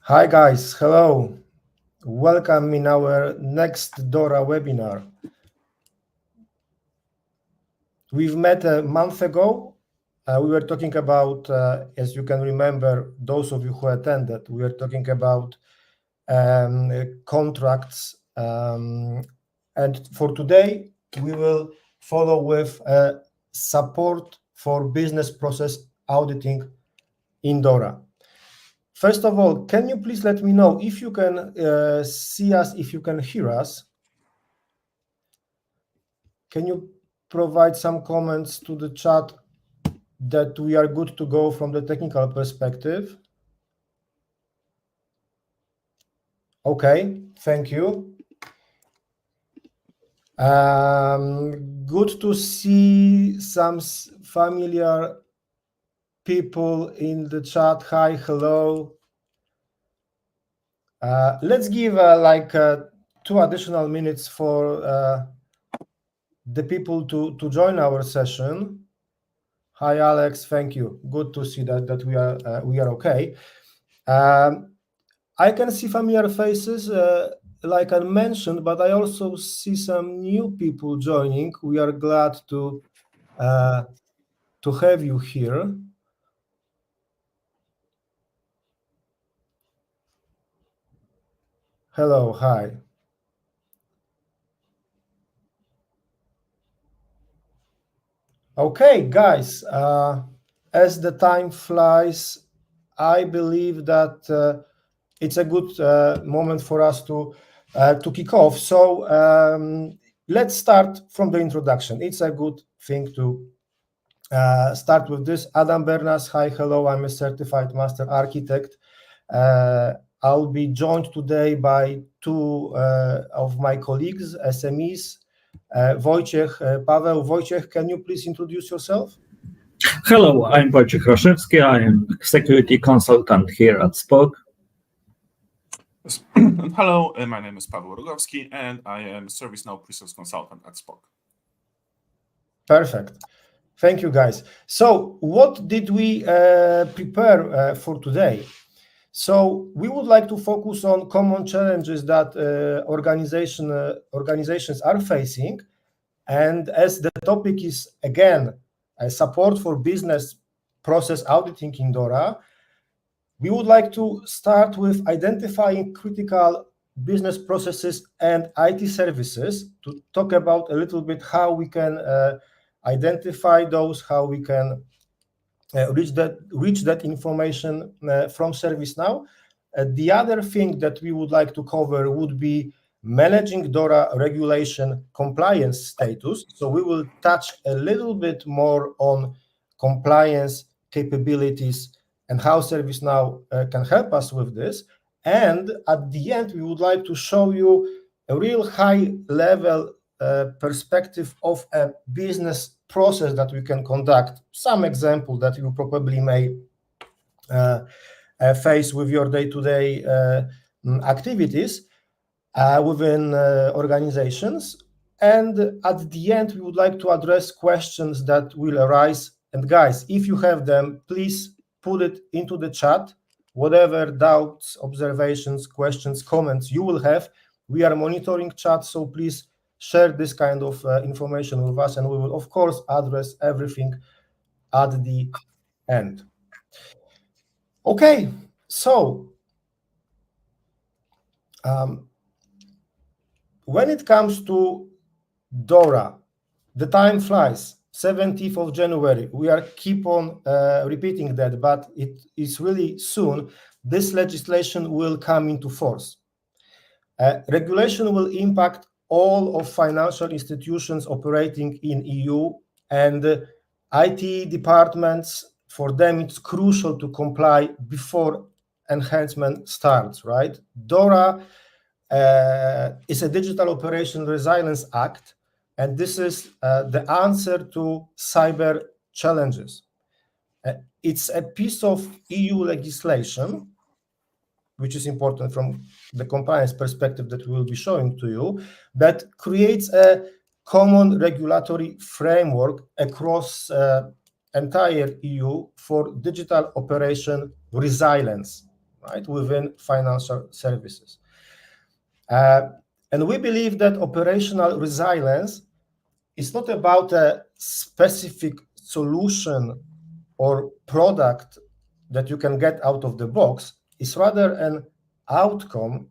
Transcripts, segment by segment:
Hi guys, hello. Welcome in our next DORA webinar. We've met a month ago. We were talking about, as you can remember, those of you who attended, we were talking about contracts. And for today, we will follow with support for business process auditing in DORA. First of all, can you please let me know if you can see us, if you can hear us? Can you provide some comments to the chat that we are good to go from the technical perspective? Okay, thank you. Good to see some familiar people in the chat. Hi, hello. Let's give 2 additional minutes for the people to join our session. Hi, Alex. Thank you. Good to see that we are okay. I can see familiar faces, like I mentioned, but I also see some new people joining. We are glad to have you here. Hello, hi. Okay, guys, as the time flies, I believe that it's a good moment for us to kick off. So let's start from the introduction. It's a good thing to start with this. Adam Bernas, hi, hello. I'm a certified master architect. I'll be joined today by 2 of my colleagues, SMEs. Wojciech, Paweł. Wojciech, can you please introduce yourself? Hello, I'm Wojciech Roszewski. I am security consultant here at SPOK. Hello, my name is Paweł Rogowski, and I am ServiceNow pre-sales consultant at SPOK. Perfect. Thank you, guys. So what did we prepare for today? So we would like to focus on common challenges that organizations are facing. And as the topic is, again, support for business process auditing in DORA, we would like to start with identifying critical business processes and IT services to talk about a little bit how we can identify those, how we can reach that information from ServiceNow. The other thing that we would like to cover would be managing DORA regulation compliance status. So we will touch a little bit more on compliance capabilities and how ServiceNow can help us with this. And at the end, we would like to show you a real high-level perspective of a business process that we can conduct. Some example that you probably may face with your day-to-day activities within organizations. And at the end, we would like to address questions that will arise. And guys, if you have them, please put it into the chat. Whatever doubts, observations, questions, comments you will have, we are monitoring chat, so please share this kind of information with us, and we will, of course, address everything at the end. Okay, so when it comes to DORA, the time flies. 17th of January, we are keep on repeating that, but it is really soon. This legislation will come into force. Regulation will impact all of financial institutions operating in EU, and IT departments, for them, it's crucial to comply before enhancement starts, right? DORA is a Digital Operation Resilience Act, and this is the answer to cyber challenges. It's a piece of EU legislation, which is important from the compliance perspective that we will be showing to you, that creates a common regulatory framework across entire EU for digital operation resilience. right, within financial services. And we believe that operational resilience is not about a specific solution or product that you can get out of the box. It's rather an outcome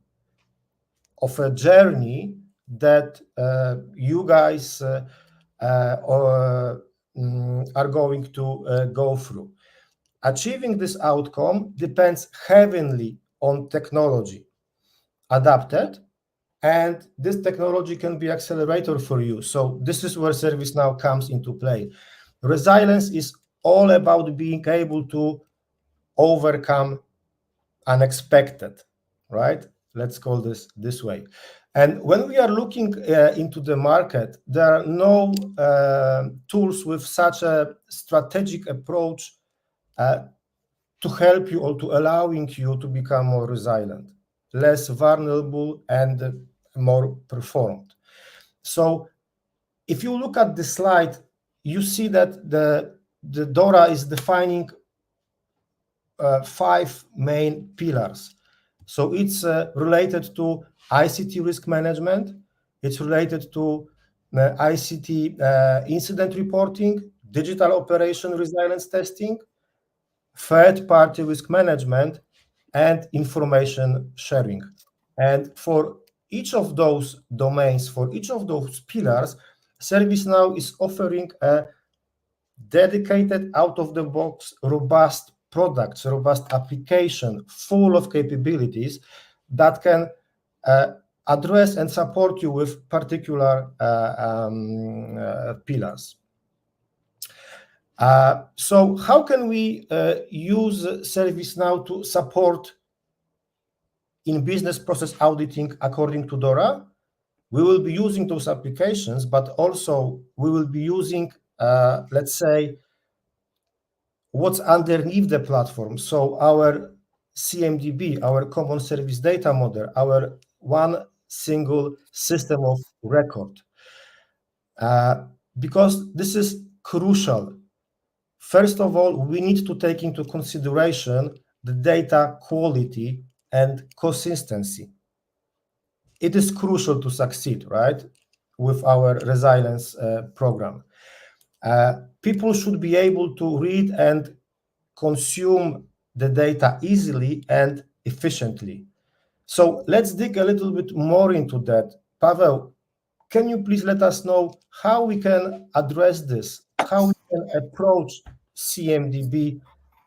of a journey that you guys are going to go through. Achieving this outcome depends heavily on technology adapted, and this technology can be accelerator for you. So this is where ServiceNow comes into play. Resilience is all about being able to overcome unexpected, right? Let's call this way. And when we are looking into the market, there are no tools with such a strategic approach to help you or to allowing you to become more resilient, less vulnerable, and more performed. So if you look at the slide, you see that the DORA is defining 5 main pillars. So it's related to ICT risk management, it's related to ICT incident reporting, digital operation resilience testing, third-party risk management, and information sharing. And for each of those domains, for each of those pillars, ServiceNow is offering a dedicated, out-of-the-box, robust products, robust application, full of capabilities that can address and support you with particular pillars. So how can we use ServiceNow to support in business process auditing according to DORA? We will be using those applications, but also we will be using, let's say, what's underneath the platform. So our CMDB, our common service data model, our one single system of record. Because this is crucial. First of all, we need to take into consideration the data quality and consistency. It is crucial to succeed, right, with our resilience program. People should be able to read and consume the data easily and efficiently. So let's dig a little bit more into that. Pavel, can you please let us know how we can address this, how we can approach CMDB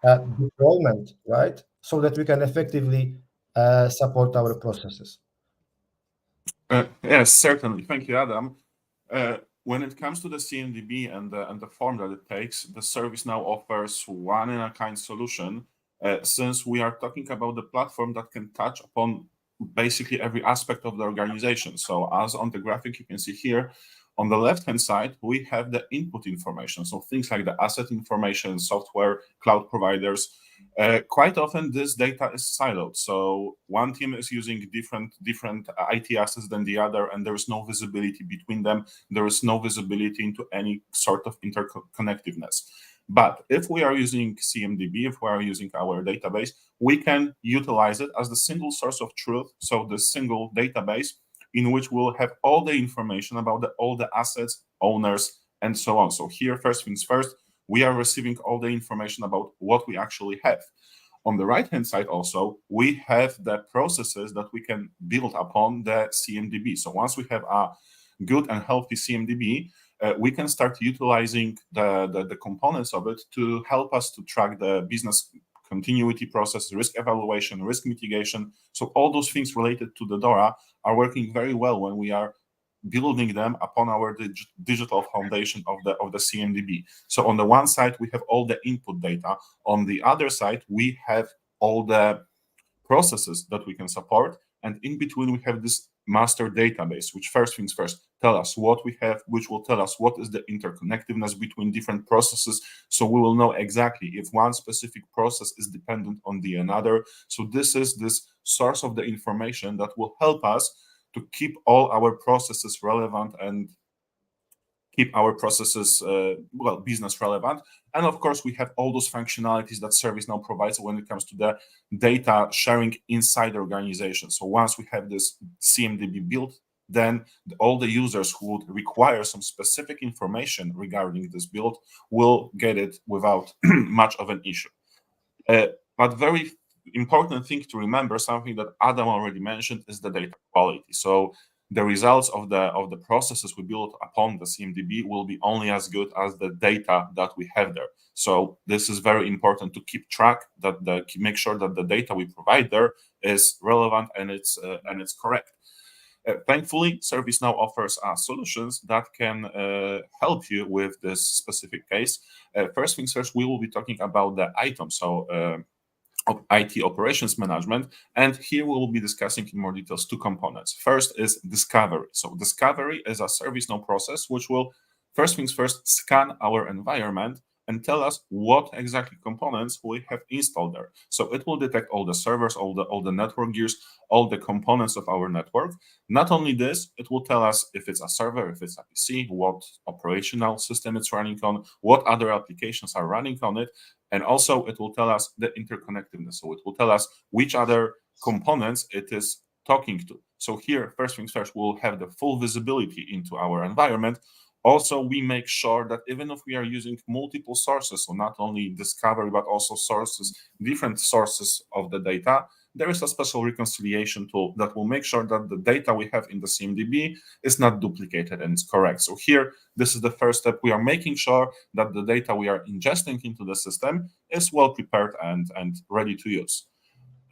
deployment, right, so that we can effectively support our processes? Yes, certainly. Thank you, Adam. When it comes to the CMDB and the form that it takes, the ServiceNow offers one-in-a-kind solution, since we are talking about the platform that can touch upon basically every aspect of the organization. So as on the graphic you can see here, on the left-hand side, we have the input information. So things like the asset information, software, cloud providers. Quite often this data is siloed. So one team is using different IT assets than the other, and there is no visibility between them. There is no visibility into any sort of interconnectiveness. But if we are using CMDB, if we are using our database, we can utilize it as the single source of truth. So the single database in which we'll have all the information about all the assets, owners, and so on. So here, first things first, we are receiving all the information about what we actually have. On the right-hand side also, we have the processes that we can build upon the CMDB. So once we have a good and healthy CMDB, we can start utilizing the components of it to help us to track the business continuity process, risk evaluation, risk mitigation. So all those things related to the DORA are working very well when we are building them upon our digital foundation of the CMDB. So on the one side, we have all the input data. On the other side, we have all the processes that we can support. And in between, we have this master database, which first things first, tell us what we have, which will tell us what is the interconnectiveness between different processes. So we will know exactly if one specific process is dependent on the another. So this is this source of the information that will help us to keep all our processes relevant and keep our processes business relevant. And of course, we have all those functionalities that ServiceNow provides when it comes to the data sharing inside the organization. So once we have this CMDB built, then all the users who would require some specific information regarding this build will get it without much of an issue. But very important thing to remember, something that Adam already mentioned, is the data quality. So the results of the processes we build upon the CMDB will be only as good as the data that we have there. So this is very important to keep track, that make sure that the data we provide there is relevant and it's correct. Thankfully, ServiceNow offers us solutions that can help you with this specific case. First things first, we will be talking about the item, so of IT operations management, and here we will be discussing in more details two components. First is discovery. So discovery is a ServiceNow process which will, first things first, scan our environment and tell us what exactly components we have installed there. So it will detect all the servers, all the network gears, all the components of our network. Not only this, it will tell us if it's a server, if it's a PC, what operational system it's running on, what other applications are running on it, and also it will tell us the interconnectedness. So it will tell us which other components it is talking to. So here, first things first, we'll have the full visibility into our environment. Also, we make sure that even if we are using multiple sources, so not only discovery, but also different sources of the data, there is a special reconciliation tool that will make sure that the data we have in the CMDB is not duplicated and it's correct. So here, this is the first step. We are making sure that the data we are ingesting into the system is well prepared and ready to use.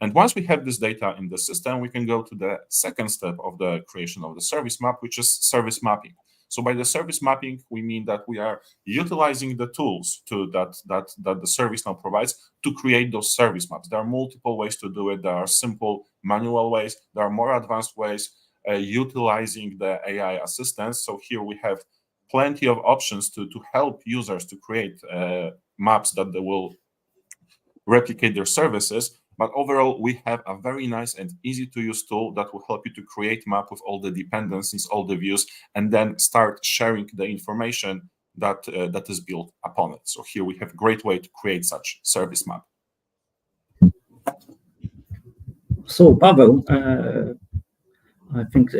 And once we have this data in the system, we can go to the second step of the creation of the service map, which is service mapping. So by the service mapping, we mean that we are utilizing the tools that the ServiceNow provides to create those service maps. There are multiple ways to do it. There are simple manual ways. There are more advanced ways utilizing the AI assistance. So here we have plenty of options to help users to create maps that they will replicate their services. But overall, we have a very nice and easy to use tool that will help you to create map with all the dependencies, all the views, and then start sharing the information that is built upon it. So here we have a great way to create such service map. So Paweł, I think,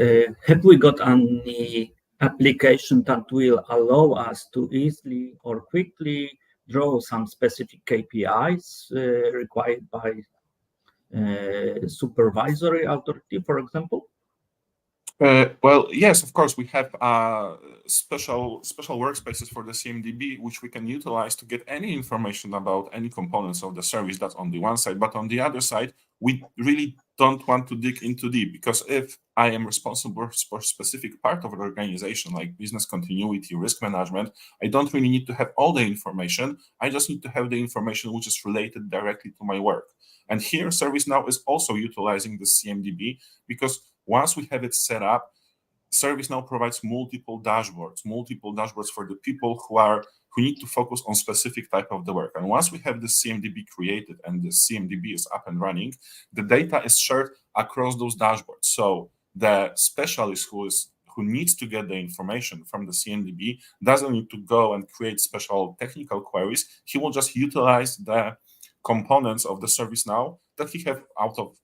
have we got any application that will allow us to easily or quickly draw some specific KPIs required by supervisory authority, for example? Well, yes, of course, we have special workspaces for the CMDB, which we can utilize to get any information about any components of the service. That's on the one side, but on the other side, we really don't want to dig into deep, because if I am responsible for a specific part of an organization, like business continuity, risk management, I don't really need to have all the information. I just need to have the information which is related directly to my work. And here, ServiceNow is also utilizing the CMDB, because once we have it set up, ServiceNow provides multiple dashboards for the people who need to focus on specific type of the work. And once we have the CMDB created and the CMDB is up and running, the data is shared across those dashboards. So the specialist who needs to get the information from the CMDB doesn't need to go and create special technical queries. He will just utilize the components of the ServiceNow that he have out of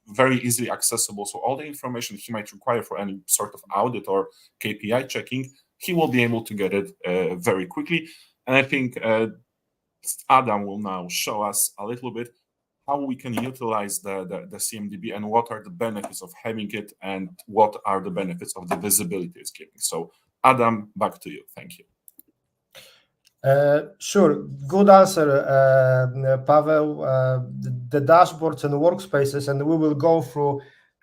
very easily accessible. So all the information he might require for any sort of audit or KPI checking, he will be able to get it very quickly. And I think Adam will now show us a little bit how we can utilize the CMDB and what are the benefits of having it and what are the benefits of the visibility it's giving. So Adam, back to you. Thank you. Sure, good answer, Paweł. The dashboards and workspaces, and we will go through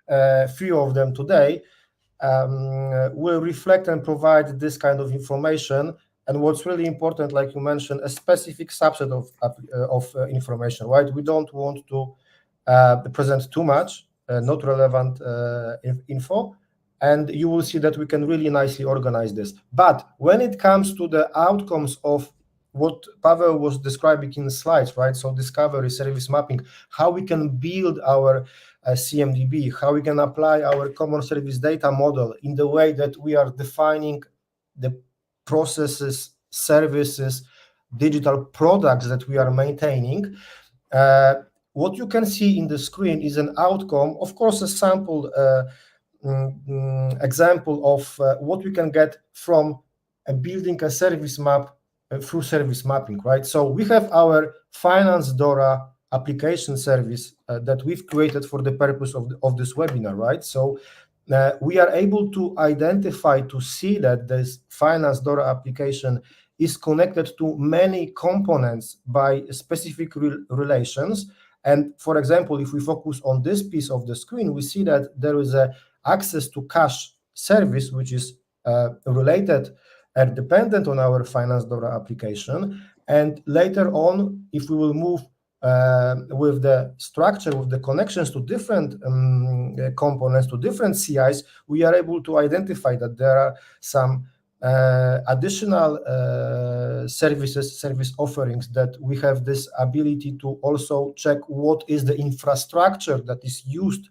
a few of them today, will reflect and provide this kind of information. And what's really important, like you mentioned, a specific subset of information, right? We don't want to present too much not relevant info. And you will see that we can really nicely organize this. But when it comes to the outcomes of what Paweł was describing in the slides, right? So discovery, service mapping, how we can build our CMDB, how we can apply our common service data model in the way that we are defining the processes, services, digital products that we are maintaining. What you can see in the screen is an outcome, of course, a sample example of what we can get from building a service map through service mapping, right? So we have our finance DORA application service that we've created for the purpose of this webinar, right? So we are able to identify, to see that this finance DORA application is connected to many components by specific relations. And for example, if we focus on this piece of the screen, we see that there is a access to cash service, which is related and dependent on our finance DORA application. And later on, if we will move with the structure, with the connections to different components, to different CIs, we are able to identify that there are some additional service offerings, that we have this ability to also check what is the infrastructure that is used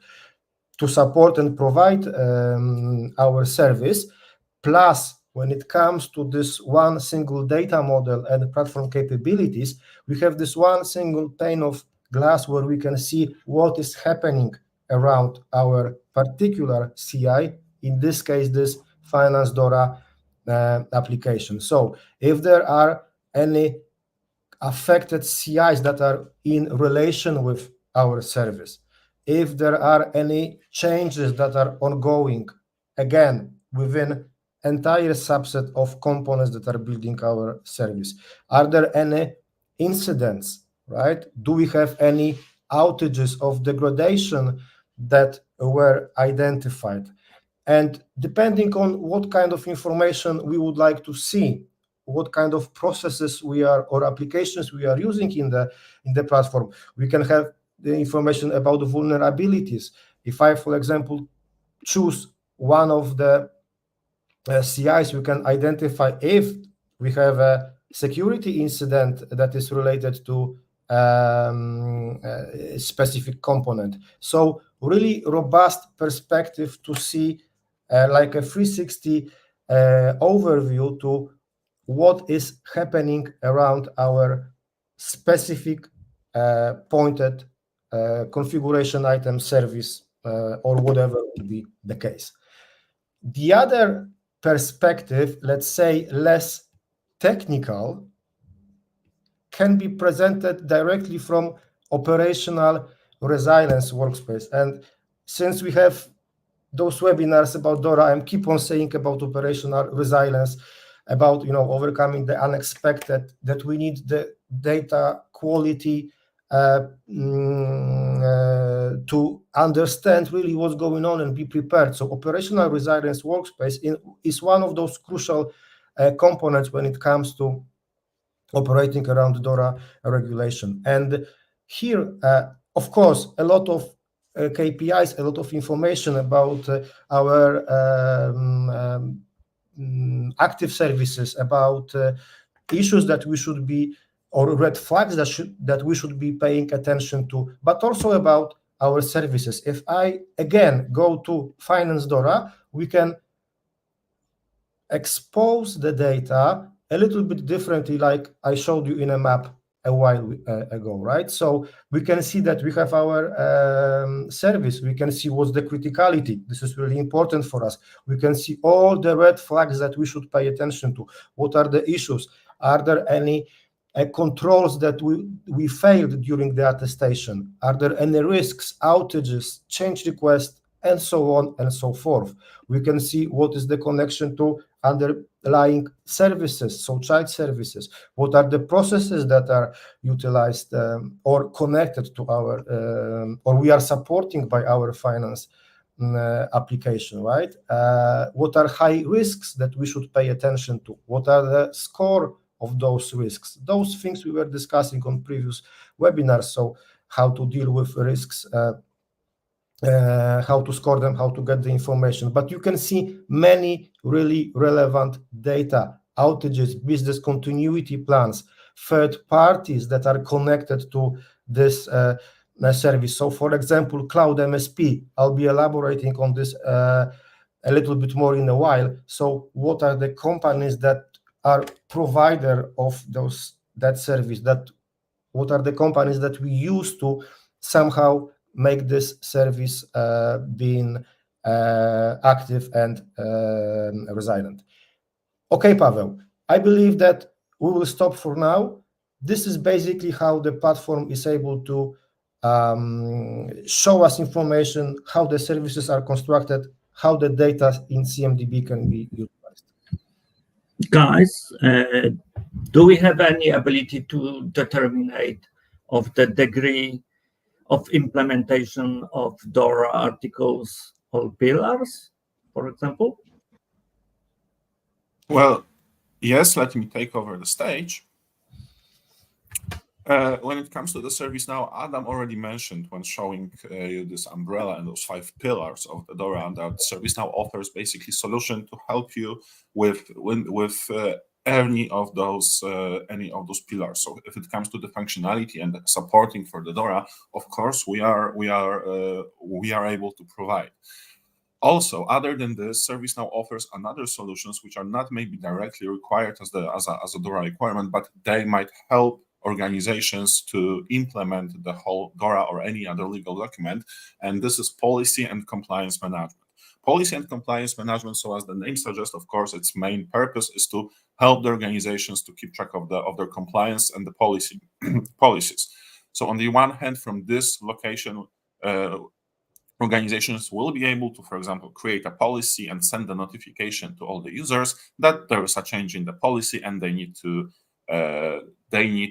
to support and provide our service. Plus, when it comes to this one single data model and platform capabilities, we have this one single pane of glass where we can see what is happening around our particular CI, in this case, this finance DORA application. So if there are any affected CIs that are in relation with our service, if there are any changes that are ongoing, again, within entire subset of components that are building our service, are there any incidents, right? Do we have any outages of degradation that were identified? And depending on what kind of information we would like to see, what kind of processes we are or applications we are using in the platform, we can have the information about the vulnerabilities. If I, for example, choose one of the CIs, we can identify if we have a security incident that is related to a specific component. So really robust perspective to see like a 360 overview to what is happening around our specific pointed configuration item service or whatever would be the case. The other perspective, let's say less technical, can be presented directly from operational resilience workspace. And since we have those webinars about DORA, I keep on saying about operational resilience, about overcoming the unexpected, that we need the data quality to understand really what's going on and be prepared. So operational resilience workspace is one of those crucial components when it comes to operating around the DORA regulation. And here, of course, a lot of KPIs, a lot of information about our active services, about issues that we should be, or red flags that we should be paying attention to, but also about our services. If I, again, go to Finance DORA, we can expose the data a little bit differently, like I showed you in a map a while ago, right? So we can see that we have our service. We can see what's the criticality. This is really important for us. We can see all the red flags that we should pay attention to. What are the issues? Are there any controls that we failed during the attestation? Are there any risks, outages, change requests, and so on and so forth? We can see what is the connection to underlying services, so child services. What are the processes that are utilized or connected to our, or we are supporting by our finance application, right? What are high risks that we should pay attention to? What are the score of those risks? Those things we were discussing on previous webinars. So how to deal with risks, how to score them, how to get the information. But you can see many really relevant data, outages, business continuity plans, third parties that are connected to this service. So for example, Cloud MSP, I'll be elaborating on this a little bit more in a while. So what are the companies that are provider of that service, what are the companies that we use to somehow make this service being active and resilient. Okay, Pavel, I believe that we will stop for now. This is basically how the platform is able to show us information, how the services are constructed, how the data in CMDB can be utilized. Guys, do we have any ability to determine of the degree of implementation of DORA articles or pillars, for example? Well, yes, let me take over the stage. When it comes to the service now, Adam already mentioned when showing you this umbrella and those 5 pillars of the DORA, that ServiceNow offers basically solution to help you with any of those pillars. So if it comes to the functionality and the supporting for the DORA, of course we are able to provide. Also, other than this, ServiceNow offers another solutions which are not maybe directly required as a DORA requirement, but they might help organizations to implement the whole DORA or any other legal document, and this is policy and compliance management. Policy and compliance management, so as the name suggests, of course, its main purpose is to help the organizations to keep track of their compliance and the policies. So on the one hand, from this location, organizations will be able to, for example, create a policy and send a notification to all the users that there is a change in the policy, and they need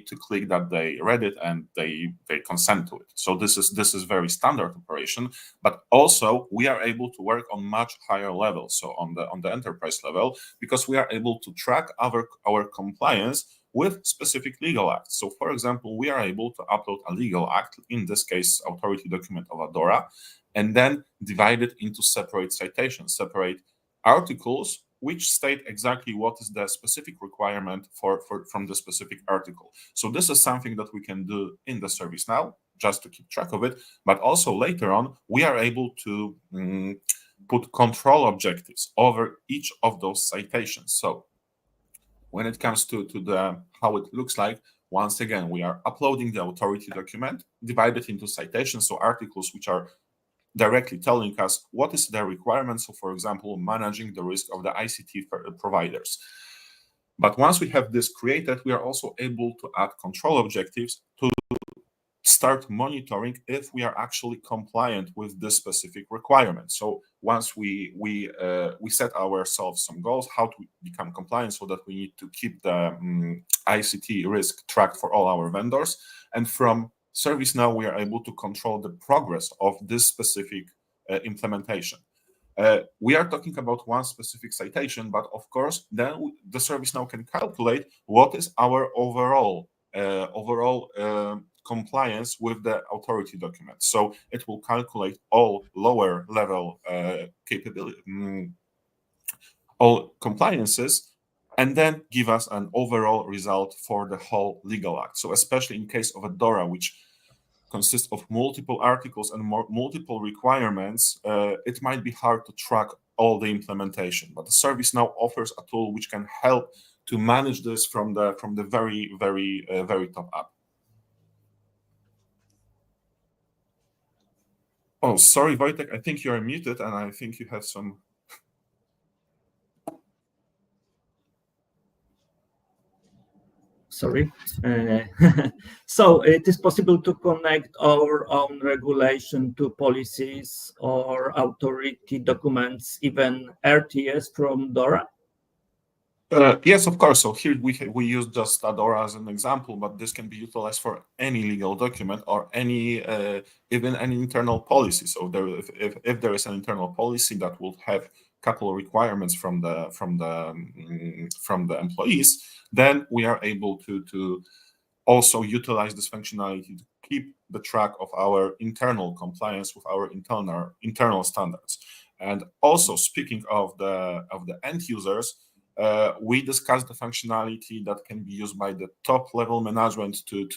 to click that they read it and they consent to it. So this is very standard operation, but also we are able to work on much higher levels. So on the enterprise level, because we are able to track our compliance with specific legal acts. So for example, we are able to upload a legal act, in this case, authority document of a DORA, and then divide it into separate citations, separate articles, which state exactly what is the specific requirement from the specific article. So this is something that we can do in the service now, just to keep track of it, but also later on, we are able to put control objectives over each of those citations. So when it comes to how it looks like, once again, we are uploading the authority document, divided into citations, so articles which are directly telling us what is their requirement. So for example, managing the risk of the ICT providers. But once we have this created, we are also able to add control objectives to start monitoring if we are actually compliant with this specific requirement. So once we set ourselves some goals, how to become compliant, so that we need to keep the ICT risk tracked for all our vendors, and from ServiceNow, we are able to control the progress of this specific implementation. We are talking about one specific citation, but of course, then the ServiceNow can calculate what is our overall compliance with the authority document. So it will calculate all lower level capability, all compliances, and then give us an overall result for the whole legal act. So especially in case of a DORA, which consists of multiple articles and multiple requirements, it might be hard to track all the implementation. But the ServiceNow offers a tool which can help to manage this from the very top up. Oh, sorry, Wojtek, I think you are muted, and I think you have some. Sorry. So it is possible to connect our own regulation to policies or authority documents, even RTS from DORA? Yes, of course. So here we use just DORA as an example, but this can be utilized for any legal document or any even an internal policy. So if there is an internal policy that will have a couple of requirements from the employees, then we are able to also utilize this functionality to keep the track of our internal compliance with our internal standards. And also, speaking of the end users, we discussed the functionality that can be used by the top level management to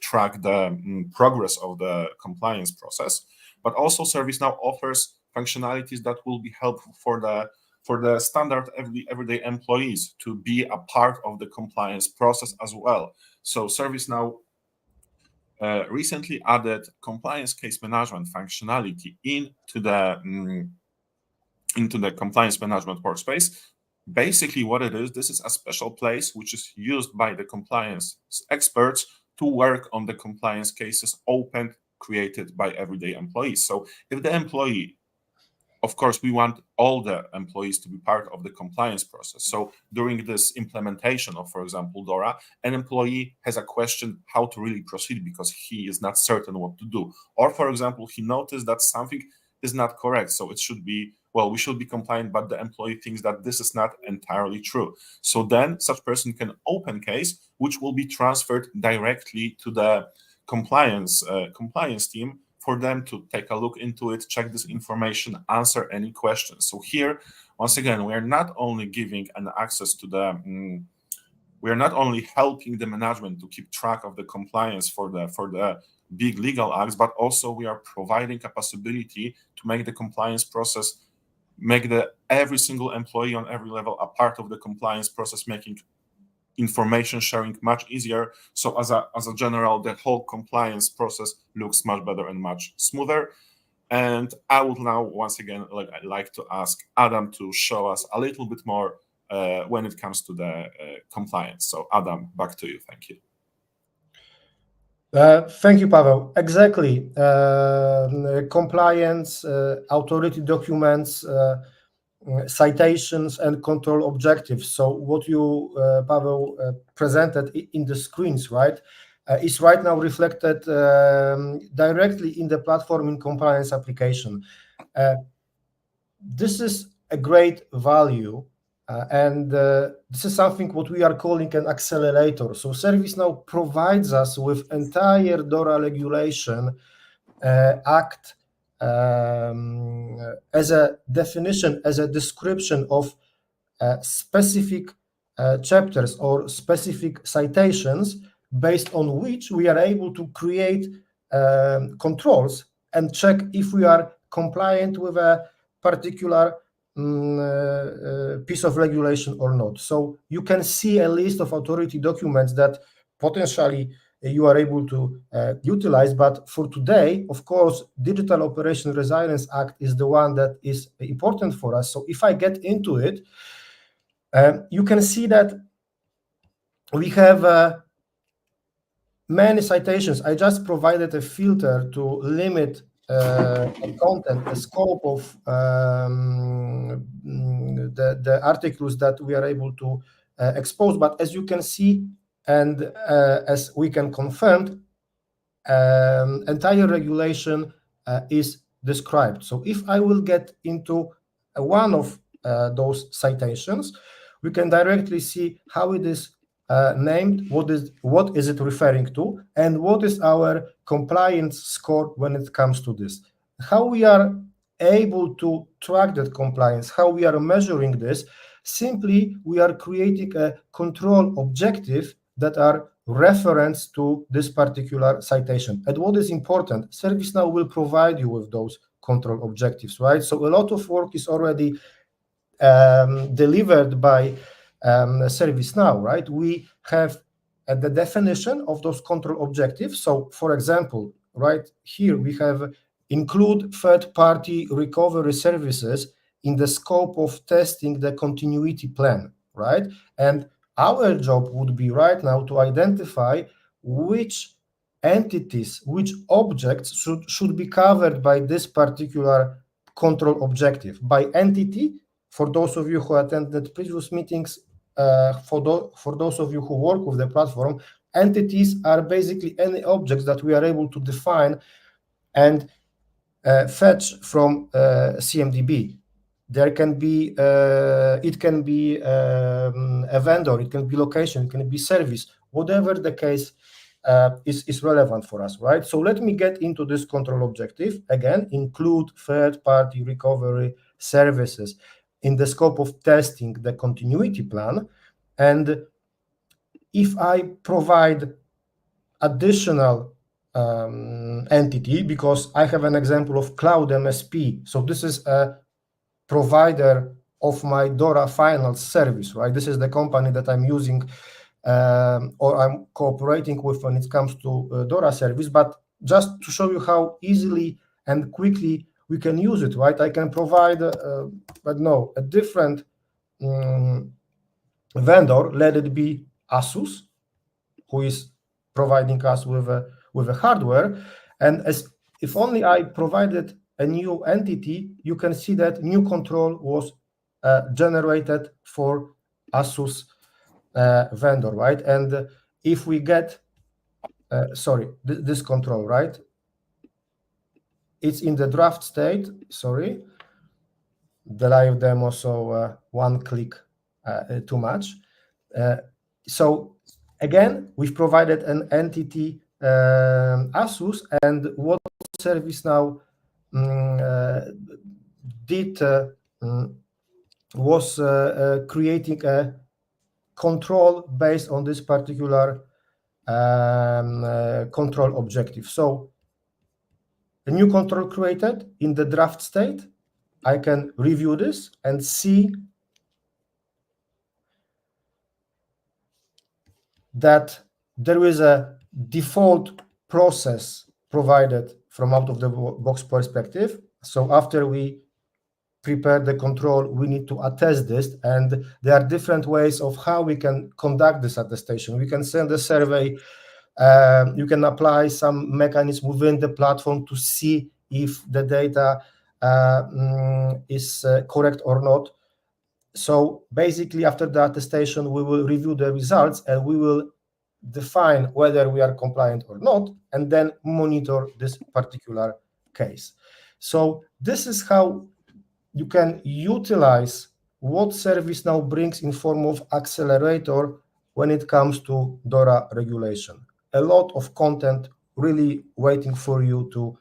track the progress of the compliance process. But also ServiceNow offers functionalities that will be helpful for the for the standard everyday employees to be a part of the compliance process as well. So ServiceNow recently added compliance case management functionality into the compliance management workspace. Basically, what it is, this is a special place which is used by the compliance experts to work on the compliance cases created by everyday employees. So if the employee, of course, we want all the employees to be part of the compliance process. So during this implementation of, for example, DORA, an employee has a question how to really proceed because he is not certain what to do. Or, for example, he noticed that something is not correct. So it should be, well, we should be compliant, but the employee thinks that this is not entirely true. So then such person can open case, which will be transferred directly to the compliance team for them to take a look into it, check this information, answer any questions. So here, once again, we are not only giving an access to the, we are not only helping the management to keep track of the compliance for the big legal acts, but also we are providing a possibility to make the compliance process, make every single employee on every level a part of the compliance process, making information sharing much easier. So as a general, the whole compliance process looks much better and much smoother. And I would now once again like to ask Adam to show us a little bit more when it comes to the compliance. So Adam, back to you. Thank you. Thank you, Paweł. Exactly. Compliance, authority documents, citations and control objectives. So what you, Paweł, presented in the screens, right, is right now reflected directly in the platform in compliance application. This is a great value, and this is something what we are calling an accelerator. So ServiceNow provides us with entire DORA regulation act as a definition, as a description of specific chapters or specific citations based on which we are able to create controls and check if we are compliant with a particular piece of regulation or not. So you can see a list of authority documents that potentially you are able to utilize. But for today, of course, Digital Operation Resilience Act is the one that is important for us. So if I get into it, you can see that we have many citations. I just provided a filter to limit the content, the scope of the articles that we are able to expose. But as you can see, and as we can confirm, entire regulation is described. So if I will get into one of those citations, we can directly see how it is named, what is it referring to, and what is our compliance score when it comes to this. How we are able to track that compliance, how we are measuring this, simply we are creating a control objective that are reference to this particular citation. And what is important, ServiceNow will provide you with those control objectives, right? So a lot of work is already delivered by ServiceNow, right? We have the definition of those control objectives. So for example, right here we have include third-party recovery services in the scope of testing the continuity plan, right? And our job would be right now to identify which entities, which objects should be covered by this particular control objective. By entity, for those of you who attended previous meetings, for those of you who work with the platform, entities are basically any objects that we are able to define and fetch from CMDB. There can be, it can be a vendor, it can be location, it can be service, whatever the case is relevant for us, right? So let me get into this control objective. Again, include third-party recovery services in the scope of testing the continuity plan. And if I provide additional entity, because I have an example of cloud MSP, so this is a provider of my DORA finance service, right? This is the company that I'm using or I'm cooperating with when it comes to DORA service. But just to show you how easily and quickly we can use it, right? I can provide, a different vendor, let it be ASUS, who is providing us with a hardware, and if only I provided a new entity, you can see that new control was generated for ASUS vendor, right? And if we get, this control, right? It's in the draft state, sorry. The live demo, so one click too much. So again, we've provided an entity ASUS, and what ServiceNow did was creating a control based on this particular control objective. So a new control created in the draft state, I can review this and see that there is a default process provided from out of the box perspective. So after we prepare the control, we need to attest this, and there are different ways of how we can conduct this attestation. We can send a survey, you can apply some mechanism within the platform to see if the data is correct or not. So basically, after the attestation, we will review the results and we will define whether we are compliant or not, and then monitor this particular case. So this is how you can utilize what ServiceNow brings in form of accelerator when it comes to DORA regulation. A lot of content really waiting for you to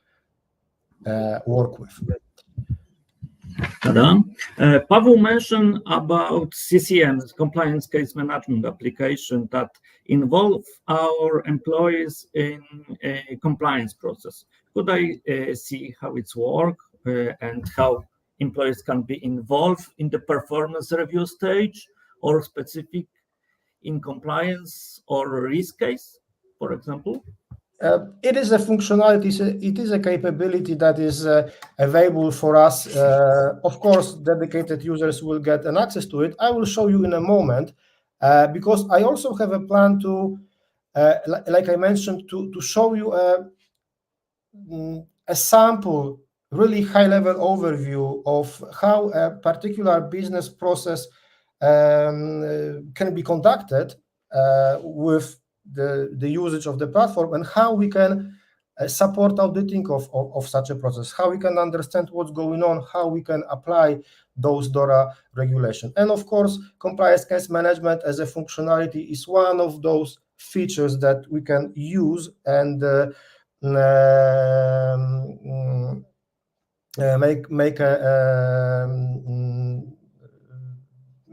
work with. Paweł mentioned about CCMs, Compliance Case Management application, that involve our employees in a compliance process. Could I see how it's work and how employees can be involved in the performance review stage or specific in compliance or risk case, for example? It is a functionality, it is a capability that is available for us. Of course, dedicated users will get an access to it. I will show you in a moment, because I also have a plan to, like I mentioned, to show you a sample, really high-level overview of how a particular business process can be conducted with the usage of the platform, and how we can support auditing of such a process, how we can understand what's going on, how we can apply those DORA regulations. And of course, compliance case management as a functionality is one of those features that we can use and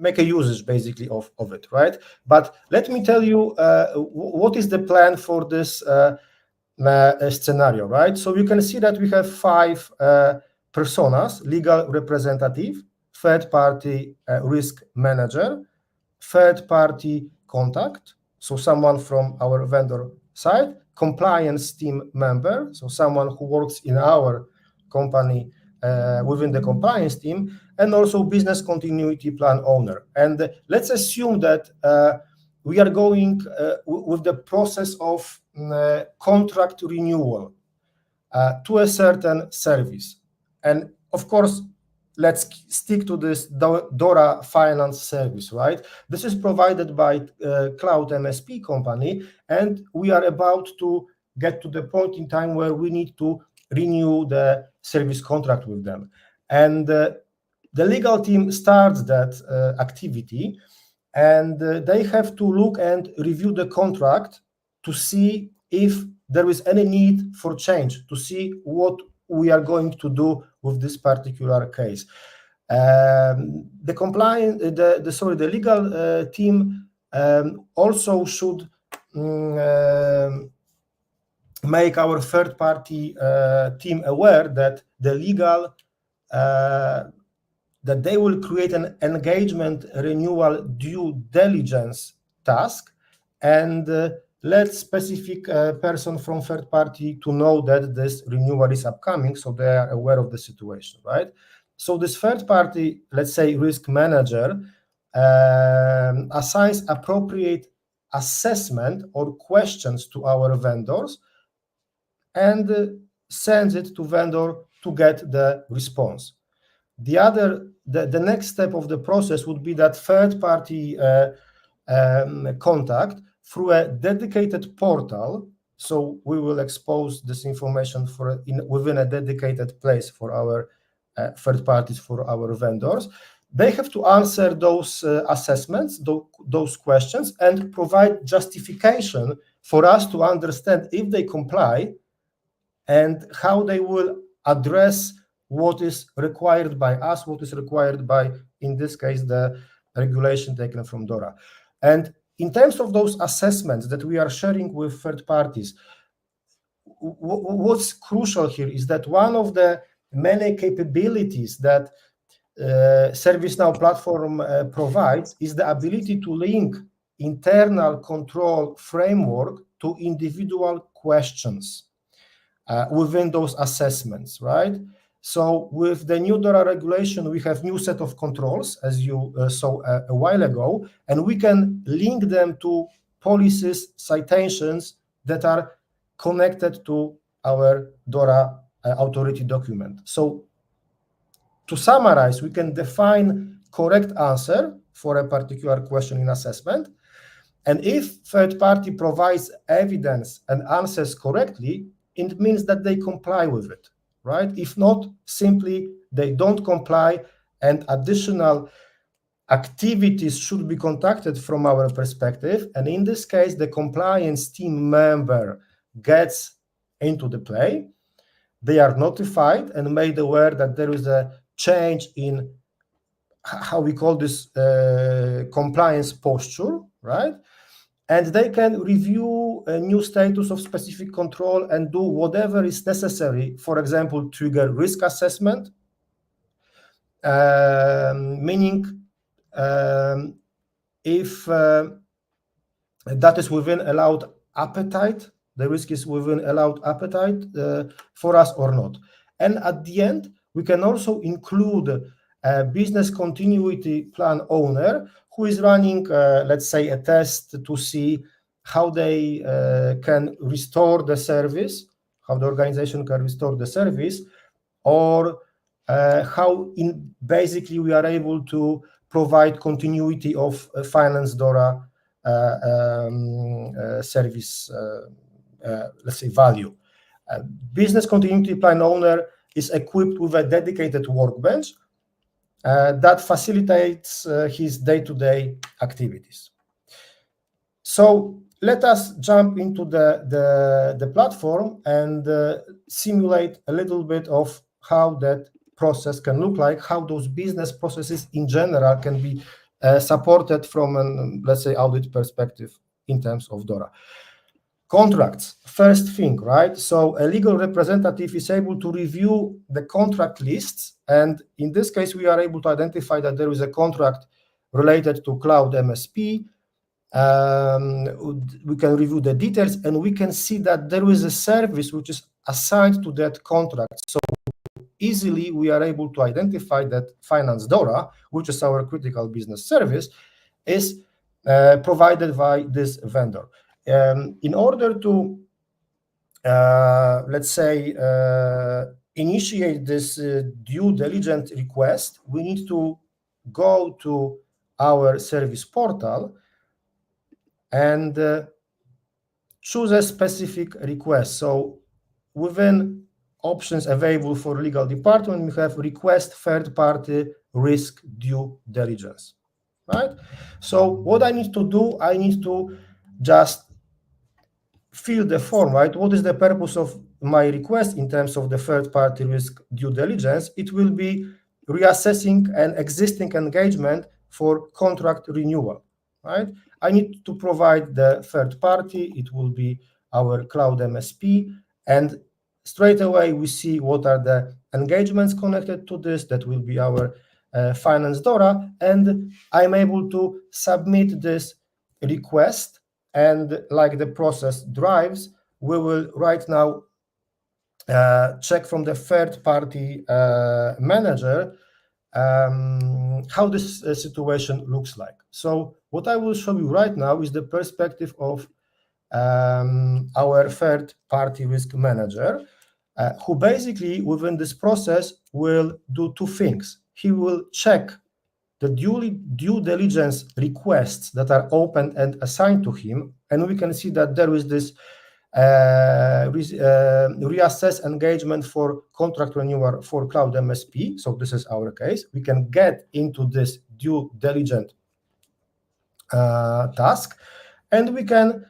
make a usage basically of it, right? But let me tell you what is the plan for this scenario, right? So you can see that we have 5 personas: legal representative, third-party risk manager, third-party contact, so someone from our vendor side, compliance team member, so someone who works in our company within the compliance team, and also business continuity plan owner. And let's assume that we are going with the process of contract renewal to a certain service. And of course, let's stick to this DORA finance service, right? This is provided by cloud MSP company, and we are about to get to the point in time where we need to renew the service contract with them. And the legal team starts that activity, and they have to look and review the contract to see if there is any need for change, to see what we are going to do with this particular case. The legal team also should make our third-party team aware that the legal that they will create an engagement renewal due diligence task and let specific person from third party to know that this renewal is upcoming, so they are aware of the situation, right? So this third party, let's say risk manager, assigns appropriate assessment or questions to our vendors and sends it to vendor to get the response. The next step of the process would be that third party contact through a dedicated portal. So we will expose this information within a dedicated place for our third parties, for our vendors. They have to answer those assessments, those questions, and provide justification for us to understand if they comply and how they will address what is required by us, what is required by, in this case, the regulation taken from DORA. And in terms of those assessments that we are sharing with third parties, what's crucial here is that one of the many capabilities that ServiceNow platform provides is the ability to link internal control framework to individual questions within those assessments, right? So with the new DORA regulation, we have new set of controls, as you saw a while ago, and we can link them to policies, citations that are connected to our DORA authority document. So to summarize, we can define correct answer for a particular question in assessment. And if third party provides evidence and answers correctly, it means that they comply with it, right? If not, simply they don't comply and additional activities should be conducted from our perspective. And in this case, the compliance team member gets into the play. They are notified and made aware that there is a change in how we call this compliance posture, right? And they can review a new status of specific control and do whatever is necessary, for example, trigger risk assessment, meaning if that is within allowed appetite, the risk is within allowed appetite for us or not. And at the end, we can also include a business continuity plan owner who is running, let's say, a test to see how they can restore the service, how the organization can restore the service, or how basically we are able to provide continuity of finance DORA service, let's say, value. Business continuity plan owner is equipped with a dedicated workbench that facilitates his day-to-day activities. So let us jump into the platform and simulate a little bit of how that process can look like, how those business processes in general can be supported from an, let's say, audit perspective in terms of DORA. Contracts, first thing, right? So a legal representative is able to review the contract lists, and in this case, we are able to identify that there is a contract related to cloud MSP. We can review the details, and we can see that there is a service which is assigned to that contract. So easily, we are able to identify that Finance DORA, which is our critical business service, is provided by this vendor. In order to, let's say, initiate this due diligence request, we need to go to our service portal and choose a specific request. So within options available for legal department, we have request third-party risk due diligence, right? So what I need to do, I need to just fill the form, right? What is the purpose of my request in terms of the third-party risk due diligence? It will be reassessing an existing engagement for contract renewal, right? I need to provide the third party. It will be our cloud MSP, and straight away we see what are the engagements connected to this. That will be our finance DORA, and I'm able to submit this request. And like the process drives, we will right now check from the third-party manager how this situation looks like. So what I will show you right now is the perspective of our third-party risk manager, who basically within this process will do two things. He will check the due diligence requests that are opened and assigned to him, and we can see that there is this reassess engagement for contract renewal for cloud MSP. So this is our case. We can get into this due diligence task, and we can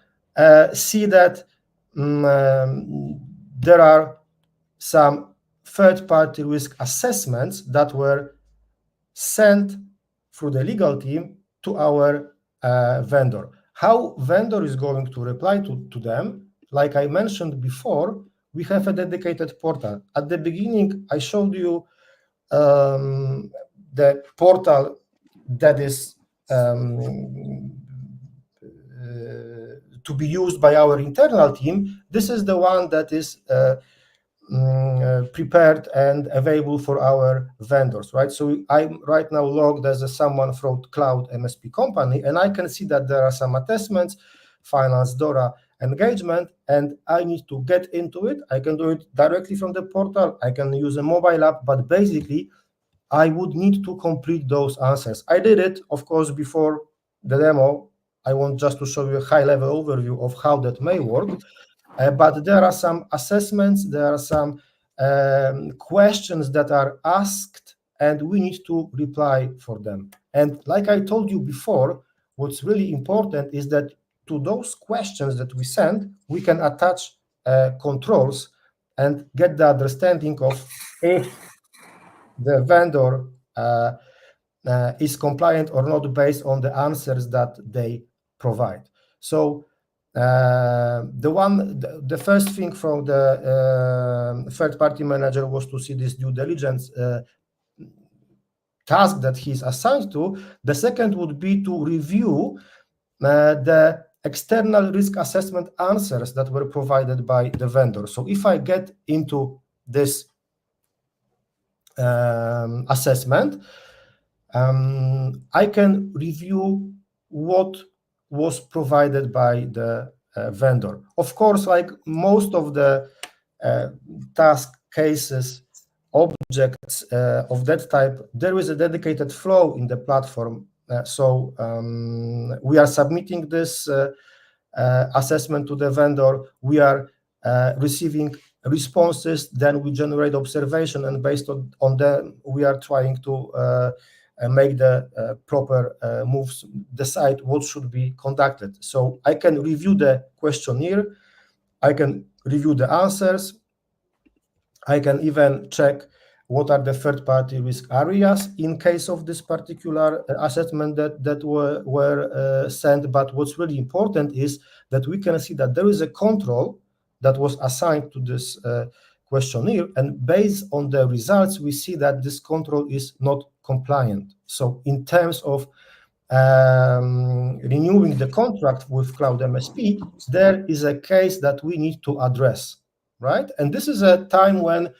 see that there are some third-party risk assessments that were sent through the legal team to our vendor. How vendor is going to reply to them, like I mentioned before, we have a dedicated portal. At the beginning, I showed you the portal that is to be used by our internal team. This is the one that is prepared and available for our vendors, right? So I'm right now logged as someone from cloud MSP company, and I can see that there are some attachments, finance DORA engagement, and I need to get into it. I can do it directly from the portal. I can use a mobile app, but basically I would need to complete those answers. I did it, of course, before the demo. I want just to show you a high-level overview of how that may work. But there are some assessments, there are some questions that are asked, and we need to reply for them. And like I told you before, what's really important is that to those questions that we send, we can attach controls and get the understanding of if the vendor is compliant or not based on the answers that they provide. So the first thing from the third-party manager was to see this due diligence task that he's assigned to. The second would be to review the external risk assessment answers that were provided by the vendor. So if I get into this assessment, I can review what was provided by the vendor. Of course, like most of the task cases, objects of that type, there is a dedicated flow in the platform. So we are submitting this assessment to the vendor. We are receiving responses, then we generate observation, and based on them, we are trying to make the proper moves, decide what should be conducted. So I can review the questionnaire, I can review the answers, I can even check what are the third-party risk areas in case of this particular assessment that were sent. But what's really important is that we can see that there is a control that was assigned to this questionnaire, and based on the results, we see that this control is not compliant. So in terms of renewing the contract with Cloud MSP, there is a case that we need to address, right? And this is a time when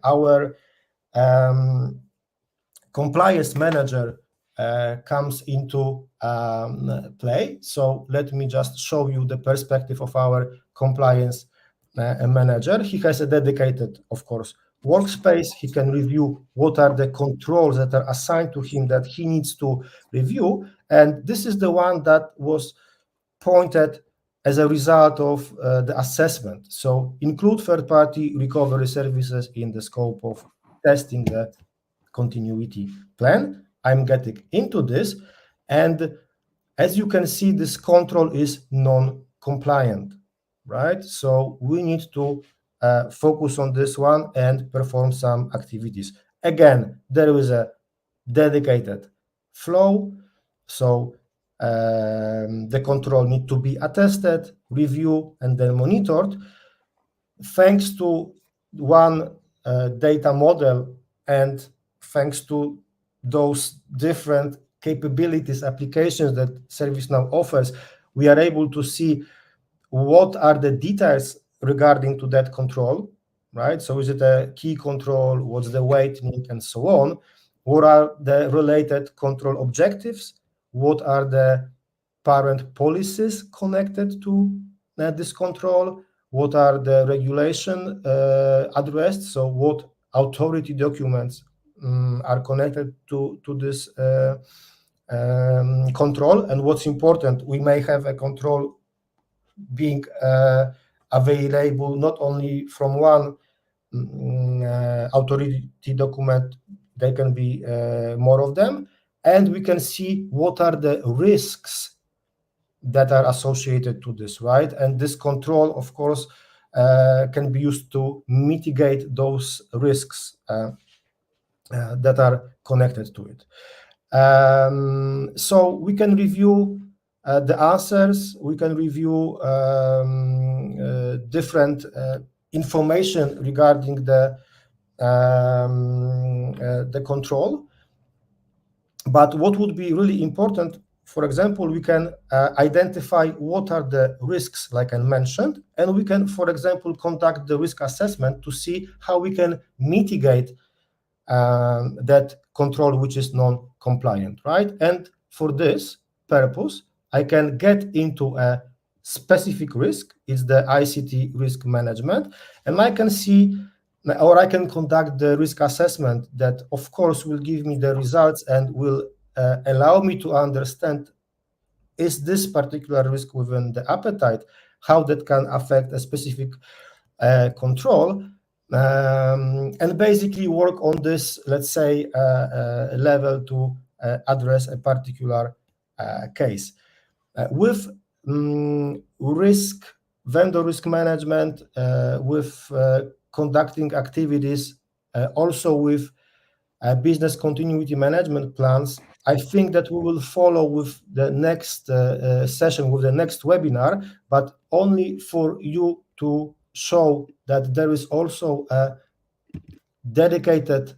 our compliance manager comes into play. So let me just show you the perspective of our compliance manager. He has a dedicated, of course, workspace. He can review what are the controls that are assigned to him that he needs to review. And this is the one that was pointed as a result of the assessment. So include third-party recovery services in the scope of testing the continuity plan. I'm getting into this, and as you can see, this control is non-compliant, right? So we need to focus on this one and perform some activities. Again, there is a dedicated flow, so the control need to be attested, reviewed, and then monitored. Thanks to one data model and thanks to those different capabilities, applications that ServiceNow offers, we are able to see what are the details regarding to that control, right? So is it a key control? What's the weighting and so on? What are the related control objectives? What are the parent policies connected to this control? What are the regulation addressed? So what authority documents are connected to this control? And what's important, we may have a control being available not only from one authority document, there can be more of them, and we can see what are the risks that are associated to this, right? And this control, of course, can be used to mitigate those risks that are connected to it. So we can review the answers, we can review different information regarding the control. But what would be really important, for example, we can identify what are the risks, like I mentioned, and we can, for example, conduct the risk assessment to see how we can mitigate that control which is non-compliant, right? And for this purpose, I can get into a specific risk, it's the ICT risk management, and I can see, or I can conduct the risk assessment that, of course, will give me the results and will allow me to understand, is this particular risk within the appetite, how that can affect a specific control, and basically work on this, let's say, level to address a particular case. With vendor risk management, with conducting activities, also with business continuity management plans, I think that we will follow with the next session, with the next webinar, but only for you to show that there is also a dedicated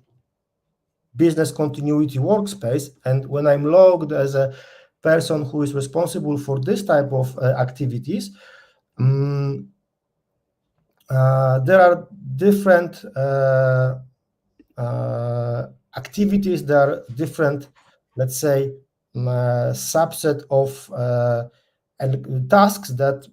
business continuity workspace. And when I'm logged as a person who is responsible for this type of activities, there are different activities, there are different, let's say, subset of and tasks that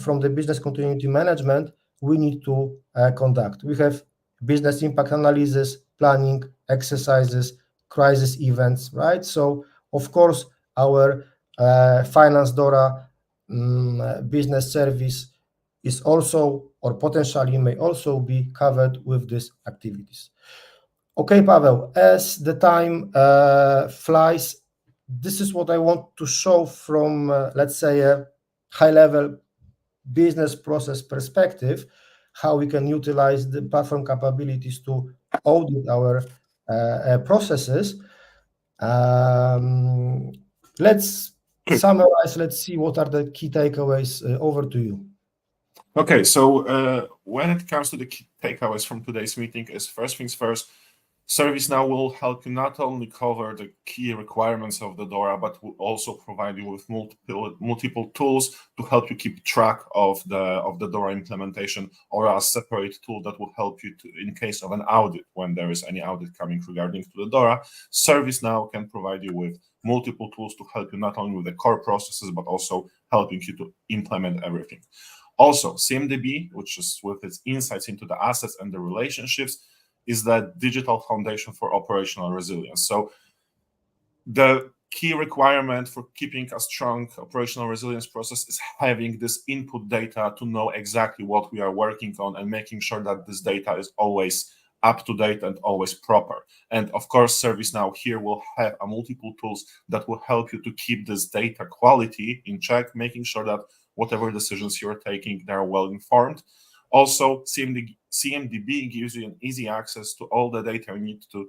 from the business continuity management we need to conduct. We have business impact analysis, planning, exercises, crisis events, right? So, of course, our finance DORA business service is also, or potentially may also be covered with these activities. Okay, Pavel, as the time flies, this is what I want to show from, let's say, a high-level business process perspective, how we can utilize the platform capabilities to audit our processes. Let's summarize, let's see what are the key takeaways. Over to you. Okay, so when it comes to the key takeaways from today's meeting, is first things first, ServiceNow will help you not only cover the key requirements of the DORA, but will also provide you with multiple tools to help you keep track of the DORA implementation, or a separate tool that will help you in case of an audit, when there is any audit coming regarding to the DORA. ServiceNow can provide you with multiple tools to help you not only with the core processes, but also helping you to implement everything. Also, CMDB, which is with its insights into the assets and the relationships, is that digital foundation for operational resilience. So the key requirement for keeping a strong operational resilience process is having this input data to know exactly what we are working on and making sure that this data is always up to date and always proper. And of course, ServiceNow here will have multiple tools that will help you to keep this data quality in check, making sure that whatever decisions you're taking, they're well informed. Also, CMDB gives you an easy access to all the data you need to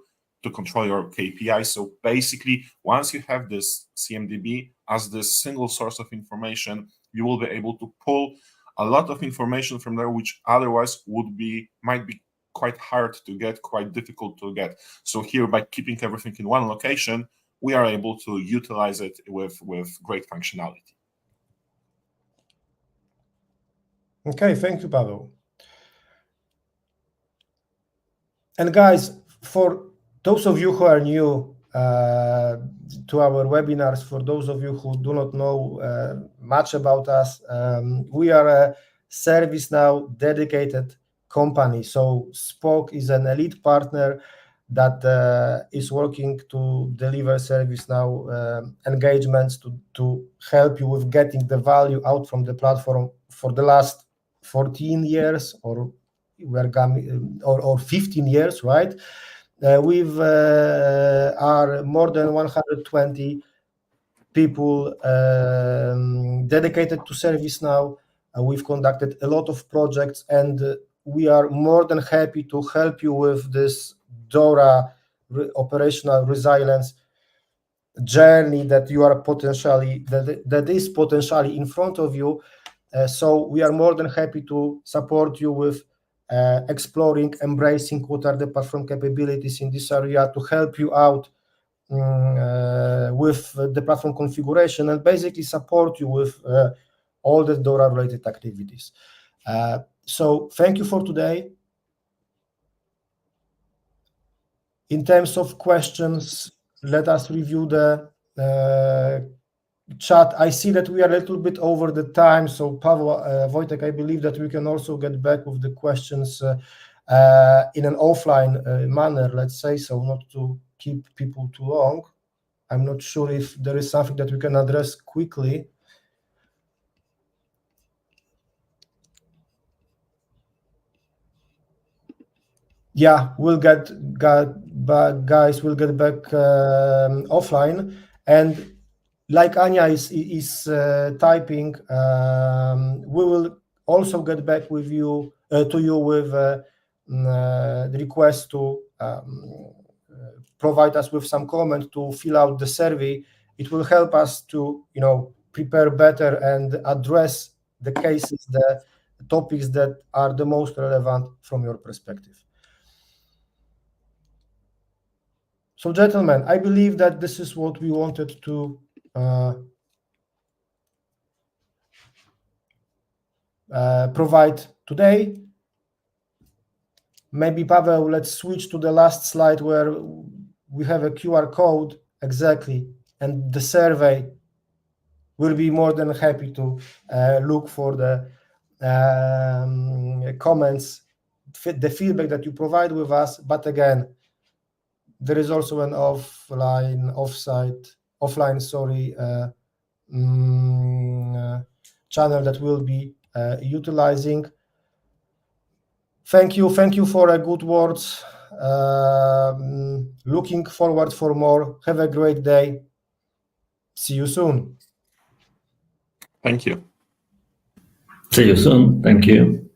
control your KPI. So basically, once you have this CMDB as this single source of information, you will be able to pull a lot of information from there, which otherwise might be quite hard to get, quite difficult to get. So here, by keeping everything in one location, we are able to utilize it with great functionality. Okay, thank you, Paweł. And guys, for those of you who are new to our webinars, for those of you who do not know much about us, we are a ServiceNow dedicated company. So Spoke is an elite partner that is working to deliver ServiceNow engagements to help you with getting the value out from the platform for the last 14 years or 15 years, right? We've are more than 120 people dedicated to ServiceNow. We've conducted a lot of projects, and we are more than happy to help you with this DORA operational resilience journey that you are potentially that is potentially in front of you. So we are more than happy to support you with exploring, embracing what are the platform capabilities in this area to help you out with the platform configuration and basically support you with all the DORA related activities. So thank you for today. In terms of questions, let us review the chat. I see that we are a little bit over the time, so Paweł, Wojtek, I believe that we can also get back with the questions in an offline manner, let's say, so not to keep people too long. I'm not sure if there is something that we can address quickly. Yeah, we'll get back, guys. We'll get back offline, and like Anya is typing, we will also get back with you to you with the request to provide us with some comment to fill out the survey. It will help us to prepare better and address the cases, the topics that are the most relevant from your perspective. So, gentlemen, I believe that this is what we wanted to provide today. Maybe, Paweł, let's switch to the last slide where we have a QR code exactly, and the survey. Will be more than happy to look for the comments, the feedback that you provide with us. But again, there is also an offline channel that we'll be utilizing. Thank you for good words. Looking forward for more. Have a great day. See you soon. Thank you. See you soon. Thank you.